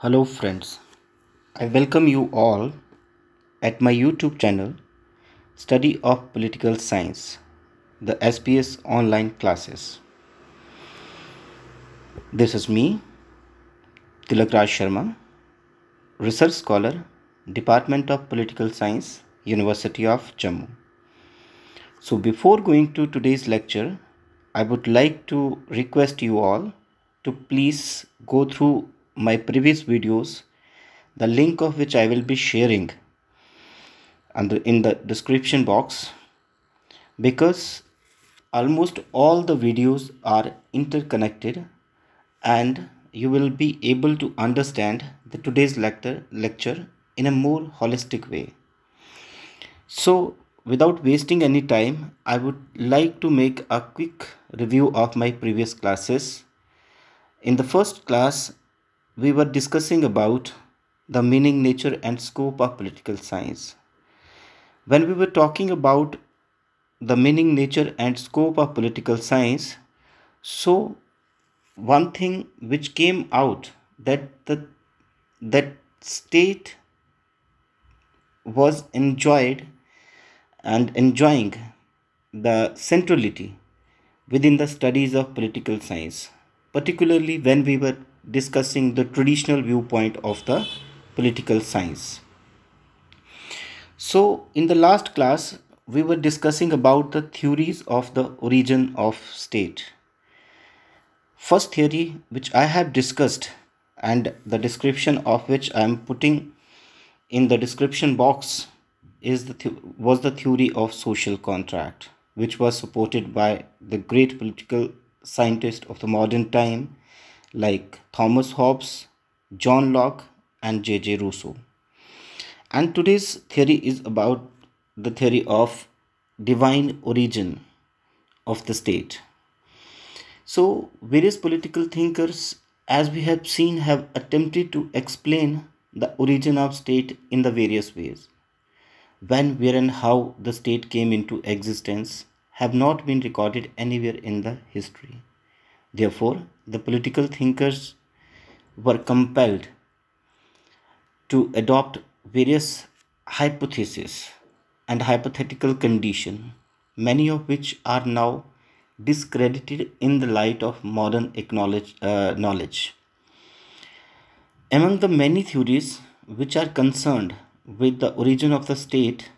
Hello, friends. I welcome you all at my YouTube channel, Study of Political Science, the SPS online classes. This is me, Tilakraj Sharma, Research Scholar, Department of Political Science, University of Jammu. So, before going to today's lecture, I would like to request you all to please go through my previous videos, the link of which I will be sharing in the description box, because almost all the videos are interconnected and you will be able to understand the today's lecture in a more holistic way. So without wasting any time, I would like to make a quick review of my previous classes. In the first class, we were discussing about the meaning, nature and scope of political science. When we were talking about the meaning, nature and scope of political science, so one thing which came out that state was enjoying the centrality within the studies of political science, particularly when we were discussing the traditional viewpoint of the political science. So in the last class, we were discussing about the theories of the origin of state. First theory which I have discussed and the description of which I am putting in the description box was the theory of social contract, which was supported by the great political scientists of the modern time like Thomas Hobbes, John Locke and J.J. Rousseau. And today's theory is about the theory of divine origin of the state. So, various political thinkers, as we have seen, have attempted to explain the origin of state in the various ways. When, where and how the state came into existence have not been recorded anywhere in the history. Therefore, the political thinkers were compelled to adopt various hypotheses and hypothetical conditions, many of which are now discredited in the light of modern knowledge. Among the many theories which are concerned with the origin of the state,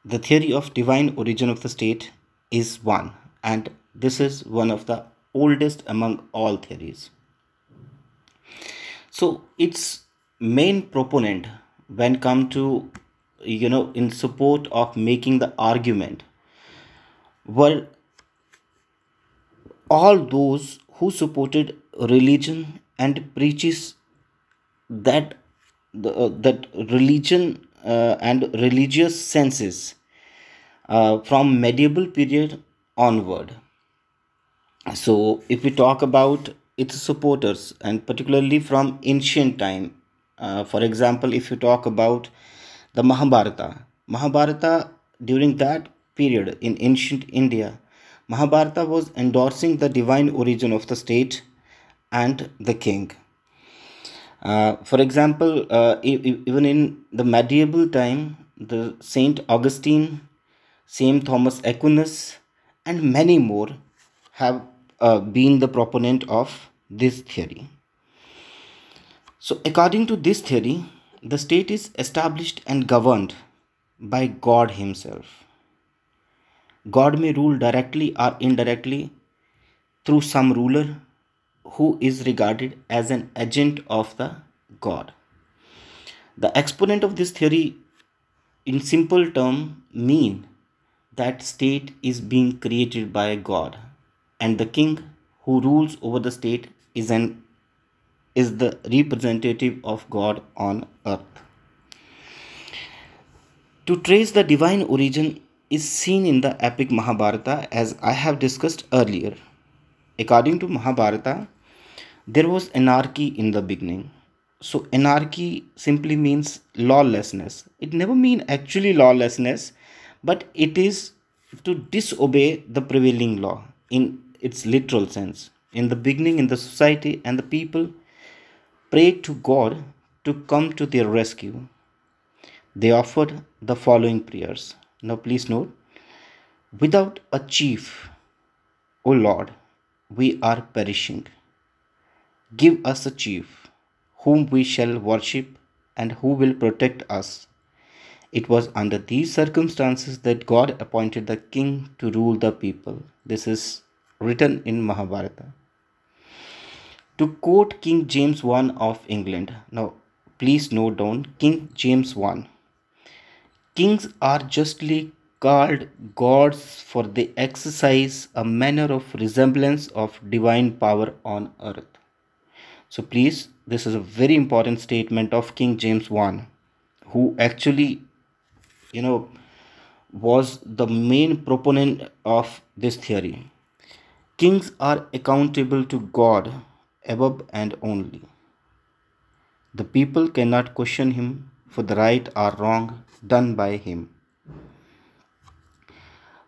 the theory of divine origin of the state is one, and this is one of the oldest among all theories. So its main proponent, when come to in support of making the argument, were all those who supported religion and preaches that that religion and religious senses from medieval period onward. So if we talk about its supporters, and particularly from ancient time, for example, if you talk about the Mahabharata during that period in ancient India, Mahabharata was endorsing the divine origin of the state and the king. For example, even in the medieval time, the Saint Augustine, Saint Thomas Aquinas, and many more have been the proponent of this theory. So, according to this theory, the state is established and governed by God Himself. God may rule directly or indirectly through some ruler who is regarded as an agent of the God. The exponent of this theory, in simple term, mean that state is being created by God, and the king who rules over the state is the representative of God on earth. To trace the divine origin is seen in the epic Mahabharata, as I have discussed earlier. According to Mahabharata, there was anarchy in the beginning. So anarchy simply means lawlessness. It never means actually lawlessness, but it is to disobey the prevailing law in its literal sense. In the beginning, in the society and the people prayed to God to come to their rescue. They offered the following prayers. Now please note, without a chief, O Lord, we are perishing. Give us a chief whom we shall worship and who will protect us. It was under these circumstances that God appointed the king to rule the people. This is written in Mahabharata. To quote King James I of England, now please note down King James I. Kings are justly called gods, for they exercise a manner of resemblance of divine power on earth. So please, this is a very important statement of King James I, who actually, was the main proponent of this theory. Kings are accountable to God above and only. The people cannot question him for the right or wrong done by him.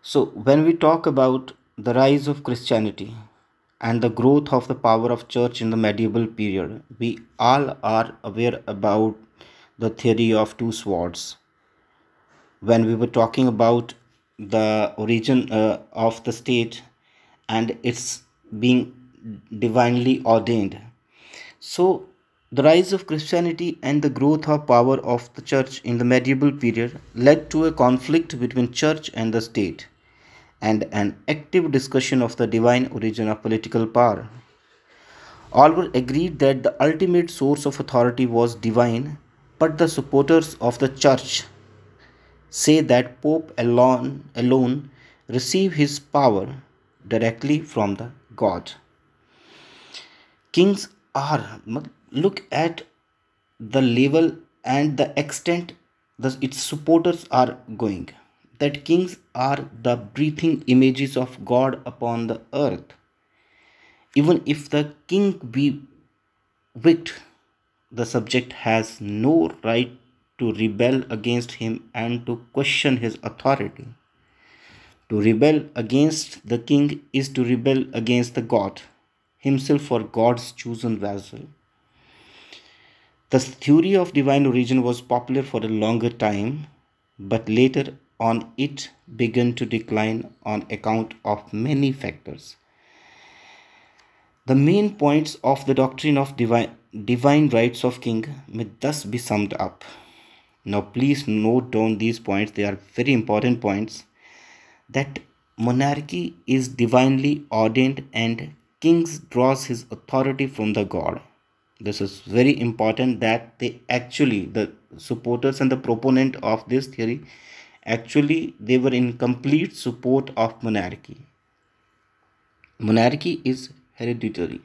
So, when we talk about the rise of Christianity and the growth of the power of church in the medieval period, we all are aware about the theory of two swords. When we were talking about the origin of the state and its being divinely ordained. So, the rise of Christianity and the growth of power of the church in the medieval period led to a conflict between church and the state and an active discussion of the divine origin of political power. All were agreed that the ultimate source of authority was divine, but the supporters of the church say that Pope alone receive his power directly from the God. Kings are, look at the level and the extent its supporters are going, that kings are the breathing images of God upon the earth. Even if the king be wicked, the subject has no right to rebel against him and to question his authority. To rebel against the king is to rebel against the God himself, or God's chosen vessel. The theory of divine origin was popular for a longer time, but later on it began to decline on account of many factors. The main points of the doctrine of divine rights of king may thus be summed up. Now please note down these points, they are very important points. That monarchy is divinely ordained and kings draws his authority from the God. This is very important, that they actually, the supporters and the proponent of this theory, actually they were in complete support of monarchy. Monarchy is hereditary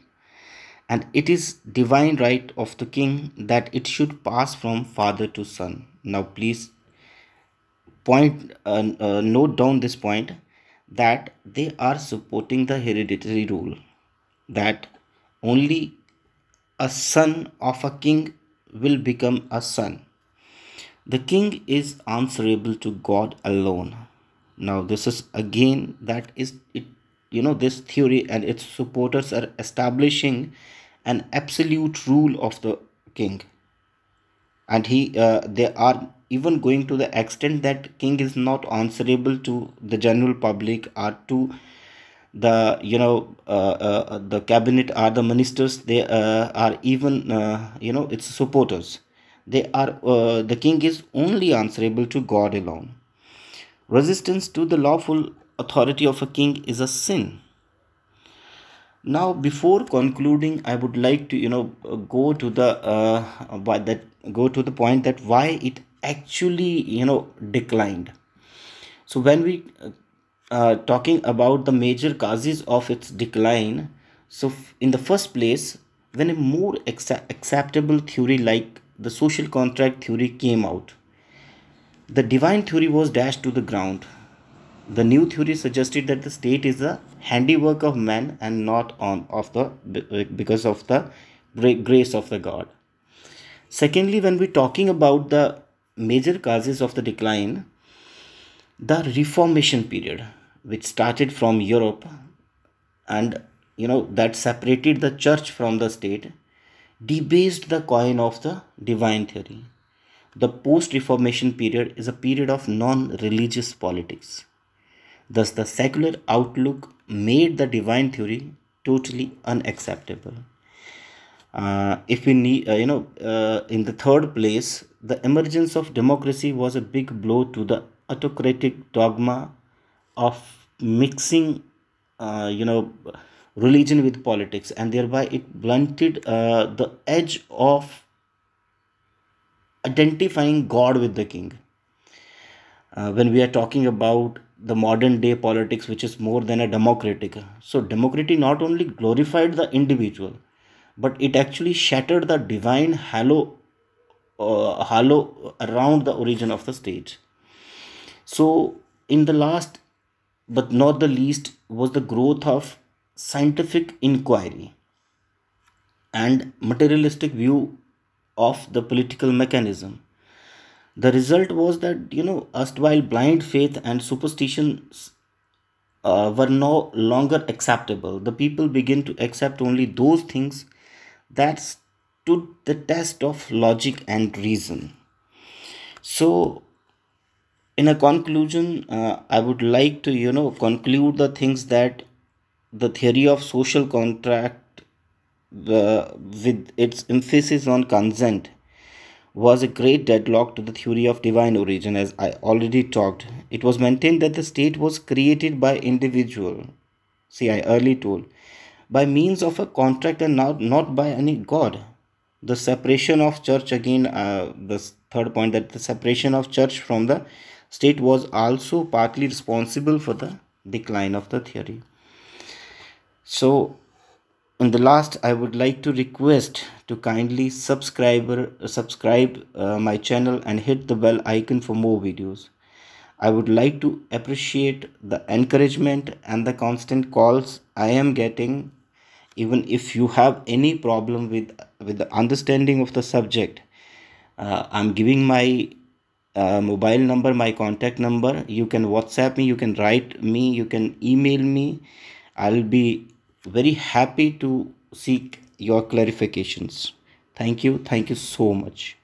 and it is divine right of the king that it should pass from father to son. Now please note down this point, that they are supporting the hereditary rule, that only a son of a king will become a son. The king is answerable to God alone. Now this is again, that is it, this theory and its supporters are establishing an absolute rule of the king, and they are even going to the extent that king is not answerable to the general public or to the the cabinet or the ministers. They are even its supporters. They are the king is only answerable to God alone. Resistance to the lawful authority of a king is a sin. Now before concluding, I would like to go to the go to the point that why it actually declined. So when we talking about the major causes of its decline, so in the first place, when a more acceptable theory like the social contract theory came out, the divine theory was dashed to the ground. The new theory suggested that the state is a handiwork of man and not on of the because of the grace of the God. Secondly, when we're talking about the major causes of the decline, the Reformation period, which started from Europe and that separated the church from the state, debased the coin of the divine theory. The post Reformation period is a period of non religious politics. Thus, the secular outlook made the divine theory totally unacceptable. If we need, in the third place, the emergence of democracy was a big blow to the autocratic dogma of mixing, religion with politics, and thereby it blunted the edge of identifying God with the king. When we are talking about the modern day politics, which is more than a democratic, so democracy not only glorified the individual, but it actually shattered the divine halo around the origin of the state. So, in the last but not the least, was the growth of scientific inquiry and materialistic view of the political mechanism. The result was that, erstwhile blind faith and superstitions were no longer acceptable. The people begin to accept only those things that stood the test of logic and reason. So, in a conclusion, I would like to, conclude the things that the theory of social contract, with its emphasis on consent, was a great deadlock to the theory of divine origin. As I already talked, it was maintained that the state was created by individual. See, I early told, by means of a contract and not by any god. The separation of church, again, the third point, that the separation of church from the state was also partly responsible for the decline of the theory. So, in the last, I would like to request to kindly subscribe my channel and hit the bell icon for more videos. I would like to appreciate the encouragement and the constant calls I am getting. Even if you have any problem with the understanding of the subject, I'm giving my mobile number, my contact number. You can WhatsApp me, you can write me, you can email me. I'll be very happy to seek your clarifications. Thank you so much.